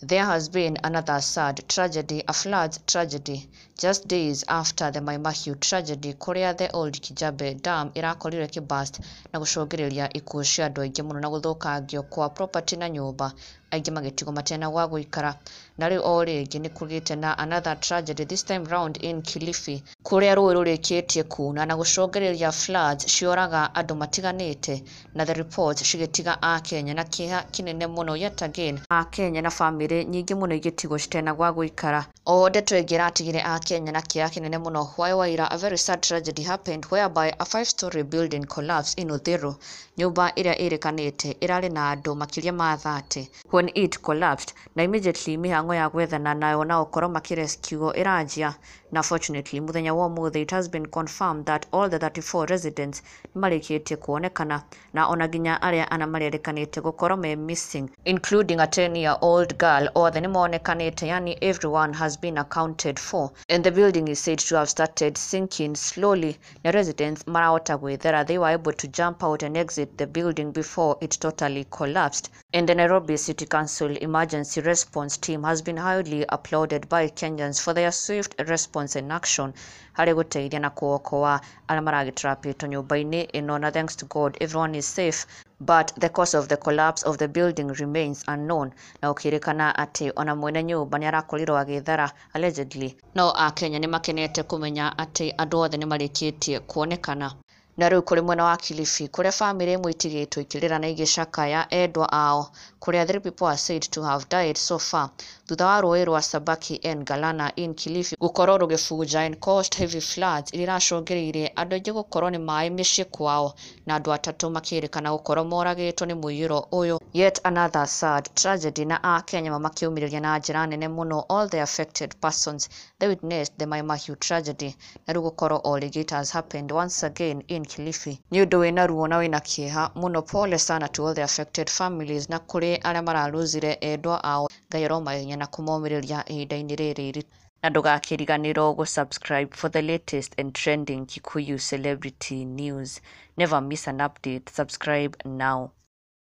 There has been another sad tragedy, a flood tragedy, just days after the Mai Mahiu tragedy, kuria the Old Kijabe Dam irakorire kibust na gucogereria ikuo cia andu aingi muno na guthukangio kwa property na nyumba aingi magitigo matena gwa guikara. Na riu o ringi ni kugite na another tragedy, this time round in Kilifi, kuria rũĩ rũrĩkĩtie kuna na gucogereria floods cioraga andu matiganite, na the reports cigitiga a Kenya na kĩeha kinene muno yet again a Kenya na family nyingi muno igitigo citena gwa guikara. O ndeto ĩngĩ ĩratigire a Kenya na kĩeha kinene muno. Waira, a very sad tragedy happened whereby a 5-story building collapsed in Uthiru. Nyumba iria ĩrĩkanĩte irarĩ na andu makiria ma 30 when it collapsed, na immediately mĩhang'o ya gwethana nayo na ũkorwo makirescue iranjia. Na fortunately muthenya wa ũmũthĩ it has been confirmed that all the 34 residents marĩkĩtie kuonekana, na ona nginya arĩa ana marĩrĩkanĩte gũkorwo me missing, including a 10-year-old girl. Othe nĩmonekanĩte, yani everyone has been accounted for, and the building is said to have started sinking slowly. The residents marahota gwĩthera, they were able to jump out and exit the building before it totally collapsed. And the Nairobi City Council emergency response team has been highly applauded by Kenyans for their swift response and action harĩ gũteithia na kuokoa arĩa maragĩtrapĩtwo nyũmba-inĩ ĩno, na thanks to God everyone is safe, but the cause of the collapse of the building remains unknown. Na ũkĩrĩkana atĩ ona mwene nyũmba nĩarakorirwo agĩthara allegedly. No a Kenya nĩmakenete kũmenya atĩ andũ othe nĩmarĩkĩtie kuonekana. Na rĩu kũrĩ mwena wa Kilifi, kũrĩa family ĩmwe itigĩtwo ikĩrĩra na igĩcakaya endwa ao, kũrĩa 3 people are said to have died so far thutha wa rũĩ rwa Sabaki and Galana in Kilifi gũkorwo rũgĩbunja and caused heavy floods iria iracũngĩrĩirie andũ aingĩ gũkorwo nĩ maĩ mĩciĩ kwao, na andũ atatũ makĩrĩkana gũkorwo moragĩtwo nĩ mũiyũro ũyũ. Yet another sad tragedy, na a Kenya makiumĩrĩria na njĩra nene mũno all the affected persons they witnessed the Mai Mahiu tragedy. Na rĩu gũkorwo o rĩngĩ it has happened once again in Kilifi. Nĩ ũndũ wĩna ruo na wĩna kĩeha mũno, pole sana to all the affected families, na kũrĩ arĩa mararuzire endwa ao, Ngai aromahenya na kũmomĩrĩria ihinda-inĩ rĩrĩ. Na ndũgakĩriganĩrwo gũ-subscribe for the latest and trending Kikuyu celebrity news. Never miss an update. Subscribe now.